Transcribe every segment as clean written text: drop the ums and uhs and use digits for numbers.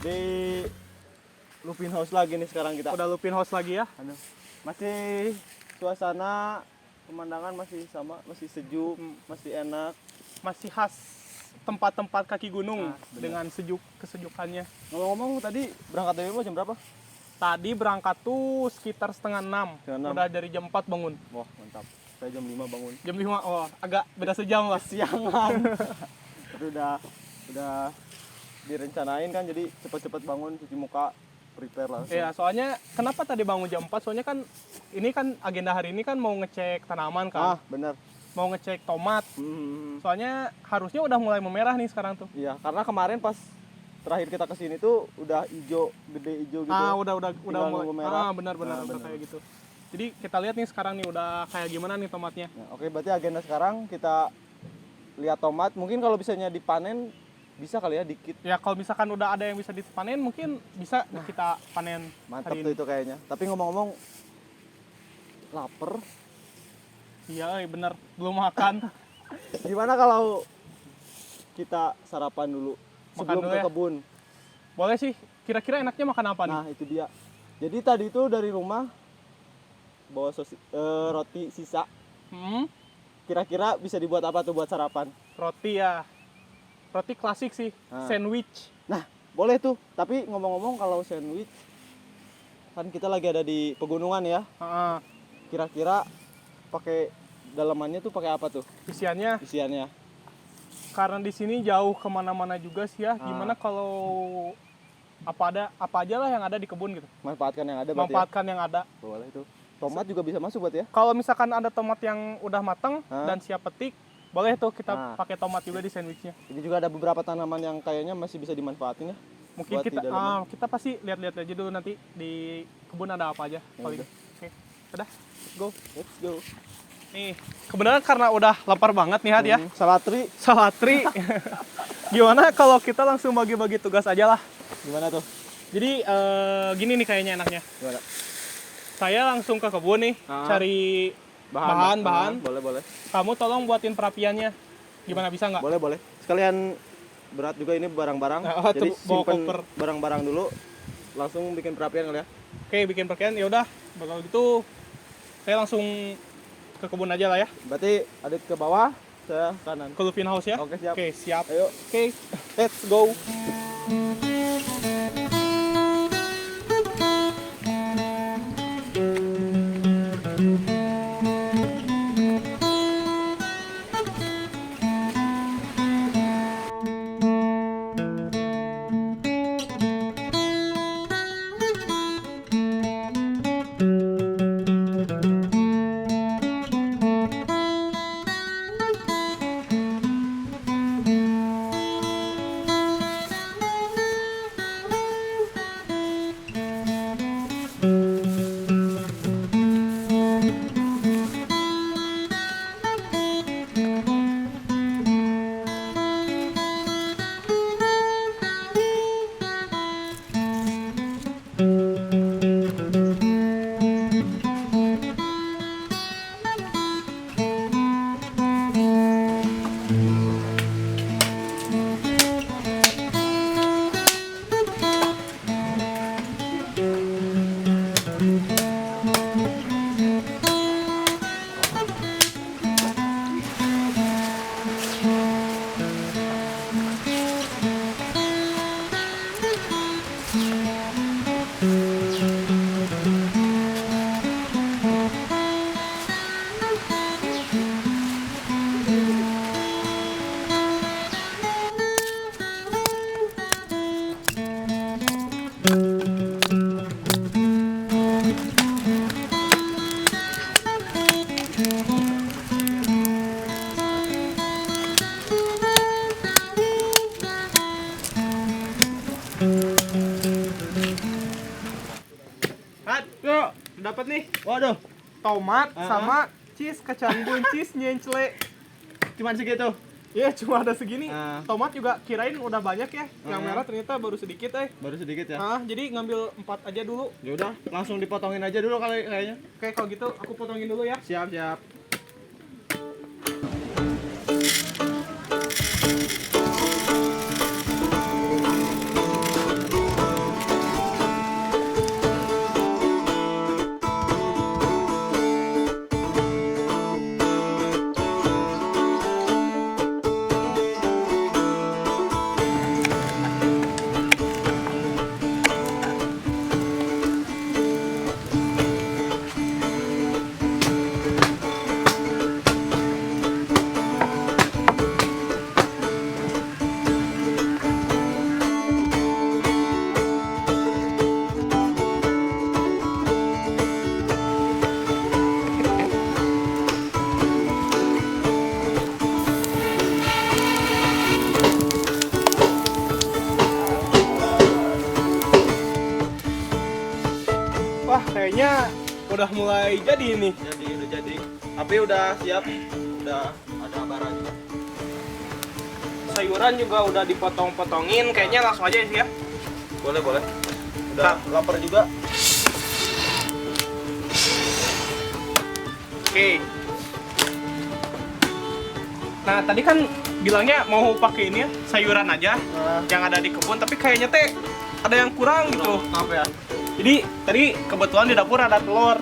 Di Lupin House lagi nih sekarang kita. Udah Lupin House lagi ya. Aduh. Masih suasana pemandangan masih sama, masih sejuk, masih enak. Masih khas tempat-tempat kaki gunung Bener. dengan kesejukannya. Ngomong-ngomong tadi berangkat dari jam berapa? Tadi berangkat tuh sekitar setengah 6. Setengah 6. Udah dari jam 4 bangun. Wah, mantap. Saya jam 5 bangun. Jam 5, oh agak beda sejam lah. Siangan. Tapi udah direncanain kan, jadi cepet-cepet bangun, cuci muka, prepare langsung. Iya, soalnya kenapa tadi bangun jam 4? Soalnya kan ini kan agenda hari ini kan mau ngecek tanaman kan. Bener. Mau ngecek tomat. Soalnya harusnya udah mulai memerah nih sekarang tuh. Iya, karena kemarin pas terakhir kita kesini tuh udah hijau, gede hijau gitu. Udah Tinggal mulai. nunggu merah. Benar udah kayak gitu. Jadi kita lihat nih sekarang nih udah kayak gimana nih tomatnya. Nah, oke, berarti agenda sekarang kita lihat tomat. Mungkin kalau bisanya dipanen bisa kali ya dikit. Ya kalau misalkan udah ada yang bisa dipanen mungkin bisa kita panen. Mantap hari tuh ini. itu kayaknya. Tapi ngomong-ngomong, lapar. Iya, bener belum makan. Gimana kalau kita sarapan dulu sebelum dulu ke ya? kebun? Boleh sih. Kira-kira enaknya makan apa nih? Nah, itu dia. Jadi tadi itu dari rumah bawa roti sisa. Kira-kira bisa dibuat apa tuh buat sarapan? Roti ya. Roti klasik sih, sandwich. Nah, boleh tuh. Tapi ngomong-ngomong kalau sandwich, kan kita lagi ada di pegunungan ya. Kira-kira pakai dalamannya tuh pakai apa tuh? Isiannya, Isiannya. karena di sini jauh kemana-mana juga sih ya. Gimana kalau apa aja lah yang ada di kebun gitu. Manfaatkan yang ada berarti Manfaatkan yang ada. ya? Boleh tuh. Tomat juga bisa masuk berarti ya? Kalau misalkan ada tomat yang udah matang dan siap petik, boleh tuh kita pakai tomat juga di sandwichnya. Ini juga ada beberapa tanaman yang kayaknya masih bisa dimanfaatin ya. Mungkin buat di dalaman. kita pasti lihat-lihat aja dulu nanti di kebun ada apa aja. Paling. udah. Oke, udah, go. Let's go. Nih, kebenaran karena udah lapar banget nih Had ya. Salatri. Gimana kalau kita langsung bagi-bagi tugas aja lah. Gimana tuh? Jadi gini nih kayaknya enaknya. Gimana? Saya langsung ke kebun nih, cari bahan. Boleh. Kamu tolong buatin perapiannya. Gimana, bisa nggak? Boleh. Sekalian berat juga ini barang-barang. Jadi bawa simpen koper. barang-barang dulu. Langsung bikin perapian kali ya. Oke, bikin perapian. Ya udah, bakal gitu saya langsung ke kebun aja lah ya. Berarti Adit ke bawah, saya kanan. Ke Lupin House ya. Oke, siap. Oke, siap. Ayo. Oke, let's go. dapat nih Waduh, tomat Ah, sama cheese, kacang buncis, nyencele. cuman segitu. Ya cuma ada segini. Ah. Tomat juga kirain udah banyak ya. Yang Ah. merah ternyata baru sedikit Baru sedikit ya. Jadi ngambil 4 aja dulu. Ya udah, langsung dipotongin aja dulu kayaknya. Oke, kalau gitu aku potongin dulu ya. Siap, siap. Wah, kayaknya udah mulai jadi ini. Jadi udah jadi. Tapi udah siap. Udah ada bara juga. Sayuran juga udah dipotong-potongin. Kayaknya langsung aja sih ya. Boleh, boleh. Udah lapar juga. Oke. Nah, tadi kan bilangnya mau pakai ini ya, sayuran aja yang ada di kebun, tapi kayaknya teh ada yang kurang gitu. Apa ya? Jadi tadi kebetulan di dapur ada telur.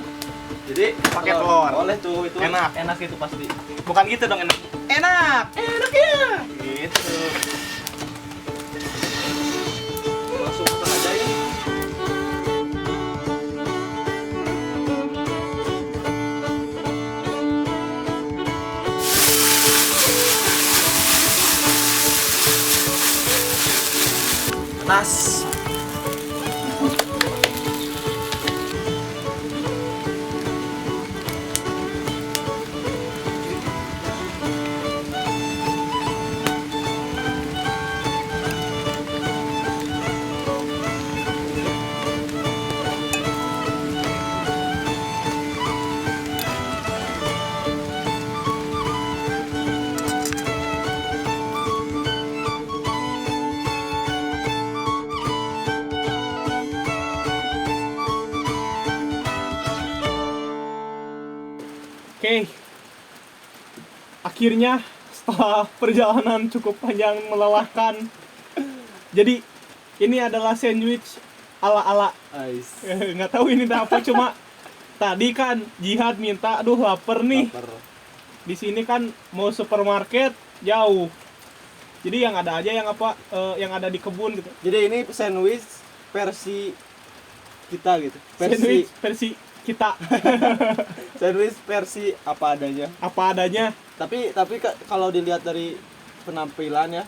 Jadi Pakai telur. Boleh tuh itu. Enak. Enak itu pasti. Bukan gitu dong, enak. Enak. Enak ya. Gitu. Langsung pesan aja ya. Nas. Oke. Akhirnya setelah perjalanan cukup panjang melelahkan. Jadi ini adalah sandwich ala-ala. Ais. Nggak tahu ini apa, cuma tadi kan Jihad minta, aduh lapar nih. Lapar. Di sini kan mau supermarket jauh. Jadi yang ada aja yang apa yang ada di kebun gitu. Jadi ini sandwich versi kita gitu. Sandwich versi kita Sandwich versi apa adanya. apa adanya. Tapi kalau dilihat dari penampilan ya,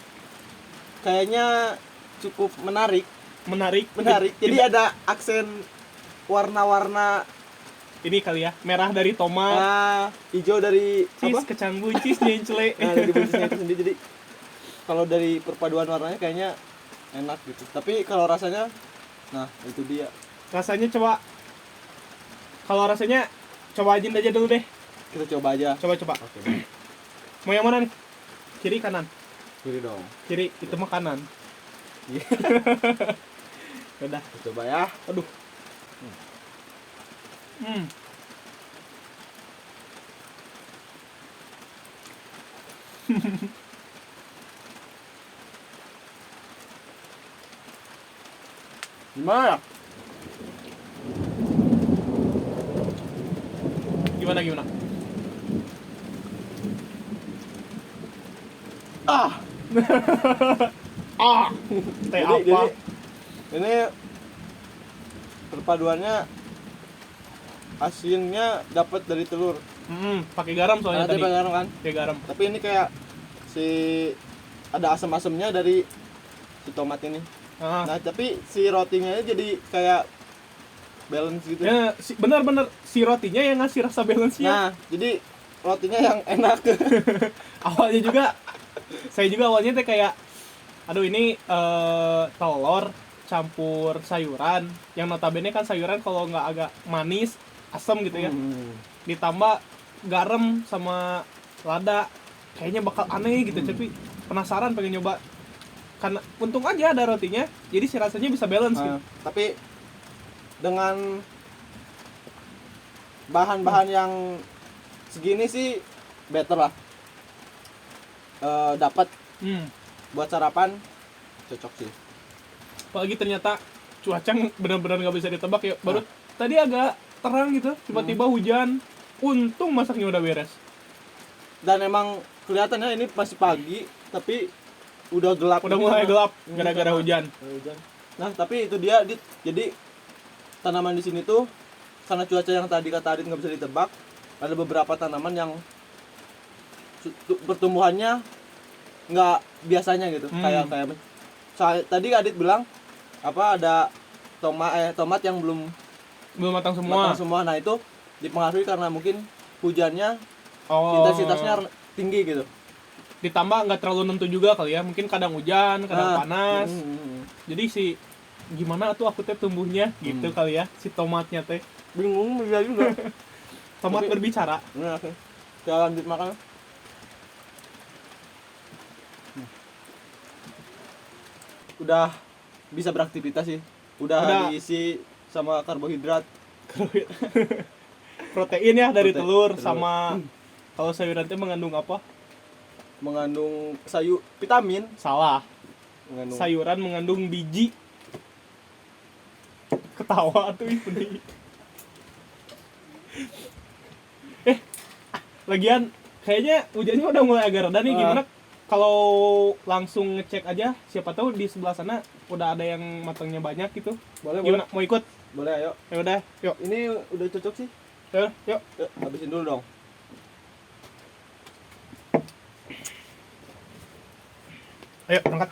kayaknya cukup menarik. Menarik. Jadi ada aksen warna-warna, Ini kali ya, merah dari tomat, hijau dari cheese, apa? kacang buncis, nyencele. Nah, dari buncisnya itu sendiri. Jadi kalau dari perpaduan warnanya kayaknya enak gitu. Tapi kalau rasanya, nah itu dia. Rasanya coba. Kalau rasanya cobain aja dulu deh. Kita coba aja. Coba. Oke. Mau yang mana nih? Kiri kanan? Kiri dong. Kiri, itu mah kanan. Iya. Udah. Kita coba ya. Aduh. Gimana ya? Gimana? Ah. Teh Jadi, apa? ini perpaduannya asinnya dapat dari telur. Pakai garam soalnya Ada tadi. garam kan? Pakai garam. Tapi ini kayak si ada asam-asamnya dari si tomat ini. Nah, tapi si rotinya jadi kayak balance gitu. Ya, benar-benar si rotinya yang ngasih rasa balance-nya. Nah, jadi rotinya yang enak. Awalnya juga saya juga awalnya teh kayak aduh ini telur campur sayuran yang notabene kan sayuran kalau nggak agak manis asam gitu ya. Ditambah garam sama lada, kayaknya bakal aneh gitu. Tapi penasaran pengen nyoba. Karena untung aja ada rotinya, jadi si rasanya bisa balance gitu. Tapi dengan bahan-bahan yang segini sih better lah. Dapat buat sarapan cocok sih. Apalagi ternyata cuaca benar-benar nggak bisa ditebak ya. Baru tadi agak terang gitu, tiba-tiba hujan. Untung masaknya udah beres. Dan emang kelihatannya ini masih pagi, tapi udah gelap. Udah mulai gelap gara-gara hujan. Nah, tapi itu dia, jadi tanaman di sini tuh karena cuaca yang tadi kata Adit nggak bisa ditebak, ada beberapa tanaman yang pertumbuhannya nggak biasanya gitu. Kayak tadi Adit bilang apa ada tomat yang belum matang semua. Nah, itu dipengaruhi karena mungkin hujannya intensitasnya tinggi gitu. Ditambah nggak terlalu nentu juga kali ya, mungkin kadang hujan, kadang panas. Jadi gimana tuh aku teh tumbuhnya gitu kali ya, si tomatnya teh. Bingung dia juga. Tomat berbicara. Nah, oke. Kita lanjut makan. Udah bisa beraktivitas sih. Udah diisi sama karbohidrat. Protein ya dari telur sama kalau sayuran itu mengandung apa? Mengandung vitamin. Salah. Sayuran mengandung biji. Ketawa tuh ini. Lagian kayaknya hujannya udah mulai agak reda nih. Gimana kalau langsung ngecek aja, siapa tahu di sebelah sana udah ada yang matangnya banyak gitu. Boleh. Gimana? Mau ikut? Boleh, ayo. Ya udah, yuk. Ini udah cocok sih. Yuk. Habisin dulu dong. Ayo, berangkat.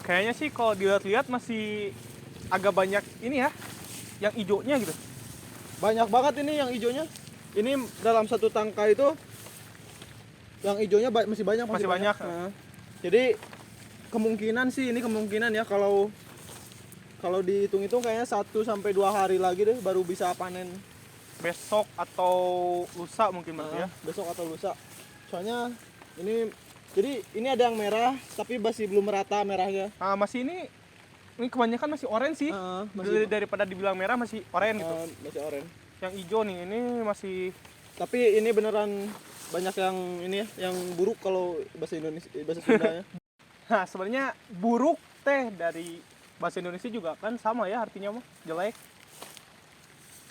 Kayaknya sih kalau dilihat-lihat masih agak banyak ini ya, yang hijaunya gitu. Banyak banget ini yang hijaunya. Ini dalam satu tangkai itu yang hijaunya masih banyak. Nah, jadi kemungkinan ya kalau dihitung-hitung kayaknya 1-2 hari lagi deh baru bisa panen. Besok atau lusa mungkin berarti ya. Besok atau lusa. Soalnya jadi ini ada yang merah tapi masih belum merata merahnya. Masih ini kebanyakan masih orange sih. Daripada dibilang merah masih orange gitu. Masih orange. Yang hijau nih ini masih. Tapi ini beneran banyak yang ini ya, yang buruk kalau bahasa Sundanya. Nah, sebenarnya buruk teh dari bahasa Indonesia juga kan sama ya artinya mah, jelek.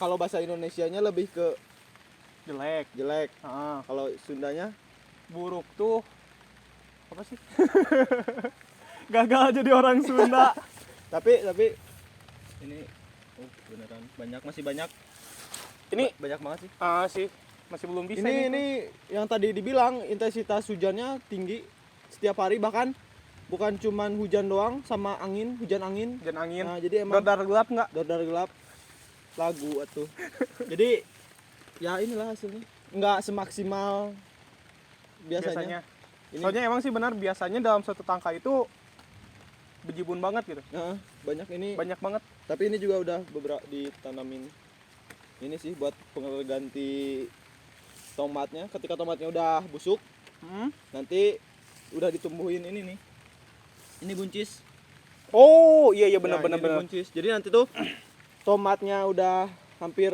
Kalau bahasa Indonesianya lebih ke jelek. Kalau Sundanya buruk tuh apa sih? Gagal jadi orang Sunda. tapi ini beneran masih banyak. Ini banyak banget sih. Sih masih belum bisa. Ini yang tadi dibilang intensitas hujannya tinggi setiap hari, bahkan bukan cuman hujan doang sama hujan angin. Nah, jadi emang Dordar gelap nggak? Dordar gelap lagu atuh. Jadi ya inilah hasilnya. Nggak semaksimal biasanya. Soalnya emang sih benar, biasanya dalam satu tangka itu bejibun banget gitu. Banyak banget. Tapi ini juga udah beberapa ditanamin. Ini sih buat pengganti tomatnya. Ketika tomatnya udah busuk, nanti udah ditumbuhin ini nih. Ini buncis. Oh iya benar. Buncis. Jadi nanti tuh tomatnya udah hampir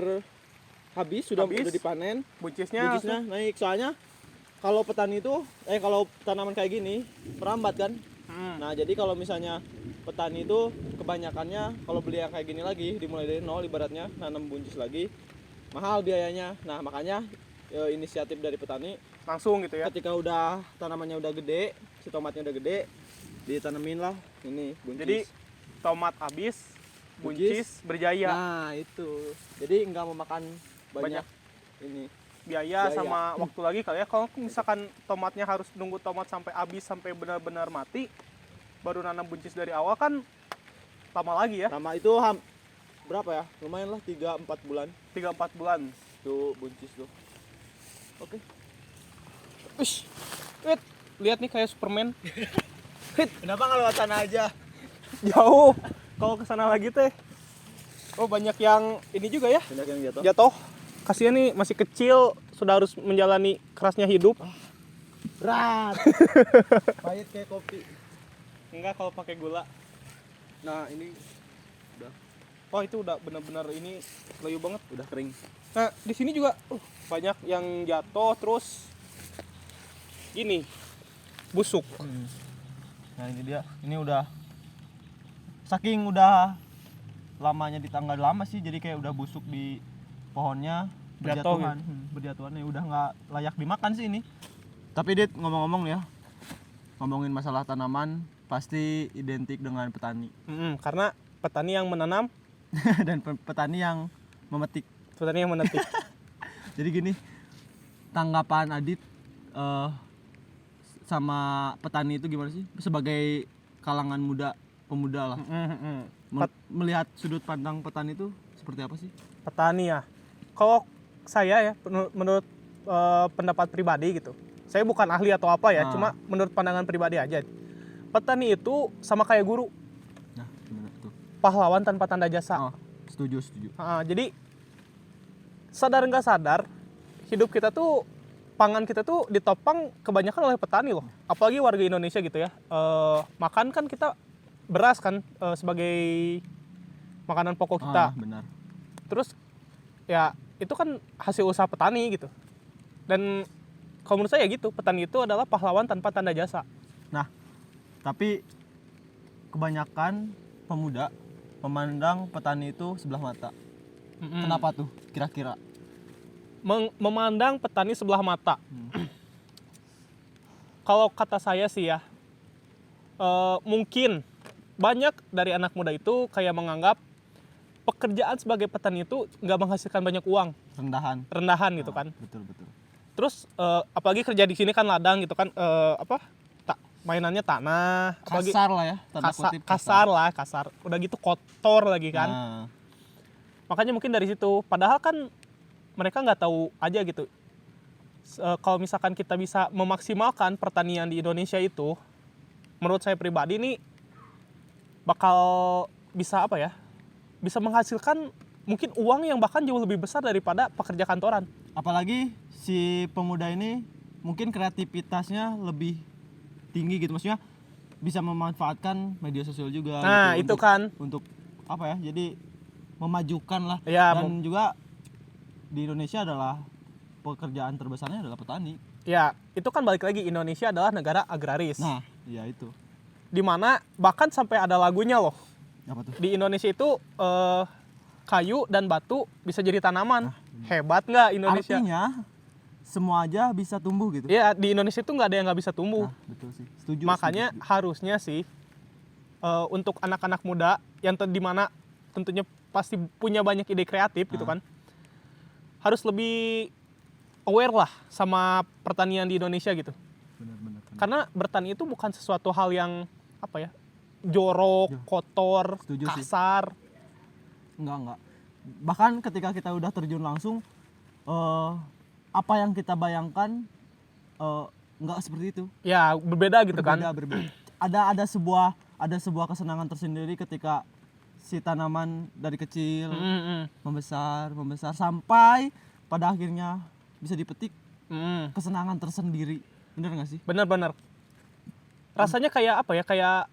habis, sudah dipanen. Buncisnya naik. Soalnya kalau petani itu kalau tanaman kayak gini merambat kan. Nah, jadi kalau misalnya petani itu kebanyakannya kalau beli yang kayak gini lagi dimulai dari nol ibaratnya nanam buncis lagi mahal biayanya. Nah, makanya inisiatif dari petani langsung gitu ya. Ketika udah tanamannya udah gede, si tomatnya udah gede, ditanemin lah ini buncis. Jadi tomat habis, buncis berjaya. Nah, itu. Jadi nggak memakan banyak ini biaya sama waktu lagi kali ya. Kalau misalkan tomatnya harus nunggu tomat sampai habis, sampai benar-benar mati baru nanam buncis dari awal kan lama lagi ya. Lama itu berapa ya? Lumayan lah 3-4 bulan. 3-4 bulan tuh buncis tuh. Oke. lihat nih kayak Superman. Kenapa nggak lewat sana aja? Jauh. Kalau ke sana lagi teh. Oh, banyak yang ini juga ya. Banyak yang jatuh. Jatuh. Kasihan nih masih kecil sudah harus menjalani kerasnya hidup. Berat. Pahit kayak kopi. Enggak kalau pakai gula. Nah, ini Oh, itu udah benar-benar ini layu banget. udah kering. Nah, di sini juga banyak yang jatuh terus gini. Busuk. Nah, ini dia. Ini udah saking udah lamanya di tangga lama sih, jadi kayak udah busuk di pohonnya, Jatuh berjatuhan. Berjatuhan ya udah nggak layak dimakan sih ini. Tapi Dit, ngomong-ngomong ya, ngomongin masalah tanaman pasti identik dengan petani. Karena petani yang menanam, Dan petani yang memetik. petani yang menetik. Jadi gini, tanggapan Adit sama petani itu gimana sih? Sebagai kalangan muda, pemuda lah. Melihat sudut pandang petani itu seperti apa sih? Petani ya. Kalau saya ya, menurut pendapat pribadi gitu. Saya bukan ahli atau apa ya, cuma menurut pandangan pribadi aja. Petani itu sama kayak guru. Nah, gimana tuh? Pahlawan tanpa tanda jasa. Oh, setuju. Jadi sadar nggak sadar, hidup kita tuh, pangan kita tuh ditopang kebanyakan oleh petani loh. Apalagi warga Indonesia gitu ya. Makan kan kita beras kan sebagai makanan pokok kita. Benar. Terus ya itu kan hasil usaha petani gitu. Dan kalau menurut saya gitu, petani itu adalah pahlawan tanpa tanda jasa. Nah, tapi kebanyakan pemuda memandang petani itu sebelah mata. Kenapa tuh kira-kira? Memandang petani sebelah mata. Kalau kata saya sih ya, mungkin banyak dari anak muda itu kayak menganggap pekerjaan sebagai petani itu nggak menghasilkan banyak uang, rendahan gitu kan. Betul. Terus apalagi kerja di sini kan ladang gitu kan, mainannya tanah, apalagi kasar lah ya, tanda kutip kasar. Udah gitu kotor lagi kan. Makanya mungkin dari situ. Padahal kan mereka nggak tahu aja gitu. Kalau misalkan kita bisa memaksimalkan pertanian di Indonesia itu, menurut saya pribadi nih bakal bisa apa ya? Bisa menghasilkan mungkin uang yang bahkan jauh lebih besar daripada pekerja kantoran. Apalagi si pemuda ini mungkin kreativitasnya lebih tinggi gitu, maksudnya bisa memanfaatkan media sosial juga. Nah, gitu, itu kan untuk apa ya? Jadi memajukan lah. Ya, dan juga di Indonesia adalah pekerjaan terbesarnya adalah petani. Ya, itu kan balik lagi, Indonesia adalah negara agraris. Nah, iya itu. Dimana bahkan sampai ada lagunya loh. Apa tuh? Di Indonesia itu kayu dan batu bisa jadi tanaman. Hebat nggak Indonesia? Artinya semua aja bisa tumbuh gitu. Iya, di Indonesia itu nggak ada yang nggak bisa tumbuh. Nah, betul sih. Setuju. Makanya harusnya sih untuk anak-anak muda yang dimana tentunya pasti punya banyak ide kreatif gitu kan, harus lebih aware lah sama pertanian di Indonesia gitu. Benar. Karena bertani itu bukan sesuatu hal yang apa ya, jorok, kotor, Setuju kasar. Enggak. Bahkan ketika kita udah terjun langsung, apa yang kita bayangkan enggak seperti itu. Ya, berbeda gitu kan. Berbeda. Ada sebuah kesenangan tersendiri ketika si tanaman dari kecil membesar sampai pada akhirnya bisa dipetik. Kesenangan tersendiri. Bener nggak sih? Bener. Rasanya kayak apa ya? Kayak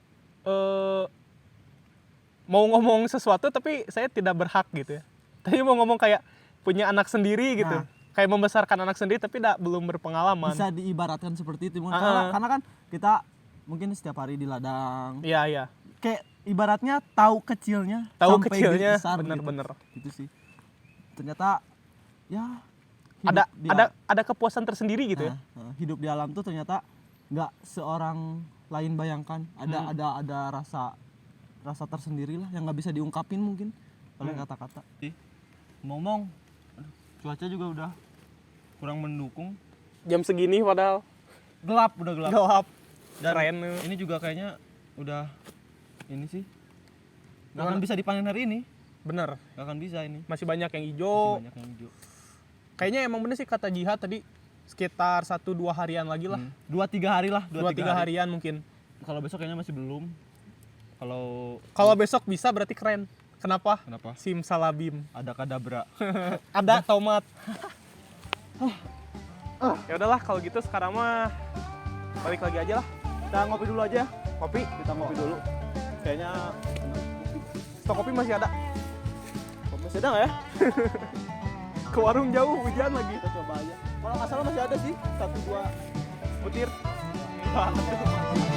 mau ngomong sesuatu tapi saya tidak berhak gitu ya. Tapi mau ngomong kayak punya anak sendiri gitu. Kayak membesarkan anak sendiri tapi belum berpengalaman. Bisa diibaratkan seperti itu. Karena kan kita mungkin setiap hari di ladang. Iya. Kayak ibaratnya tahu kecilnya sampai kecilnya besar. Bener. Gitu sih. Ternyata ya ada kepuasan tersendiri gitu ya. Hidup di alam tuh ternyata nggak seorang lain bayangkan. Ada rasa tersendiri lah yang nggak bisa diungkapin mungkin oleh kata-kata. Ngomong, cuaca juga udah kurang mendukung. Jam segini padahal Udah gelap. Dan keren. ini juga kayaknya udah ini sih nggak akan bisa dipanen hari ini. Bener. Nggak akan bisa ini. Masih banyak yang hijau. Masih banyak yang hijau. Kayaknya emang bener sih kata Jihad tadi, sekitar 1-2 harian lagi lah. 2-3 hari lah. 2-3 harian mungkin. Kalau besok kayaknya masih belum. Kalau besok bisa berarti keren. Kenapa? Kenapa? Simsalabim. Ada kadabra. Ada tomat. Ya udahlah kalau gitu sekarang mah balik lagi aja lah. Kita ngopi dulu aja. Kopi. Kita ngopi dulu. Kayaknya Stok kopi masih ada. masih ada nggak ya? Ke warung jauh, hujan lagi. Kita coba aja. Kalau nggak salah masih ada sih 1-2 Butir. butir.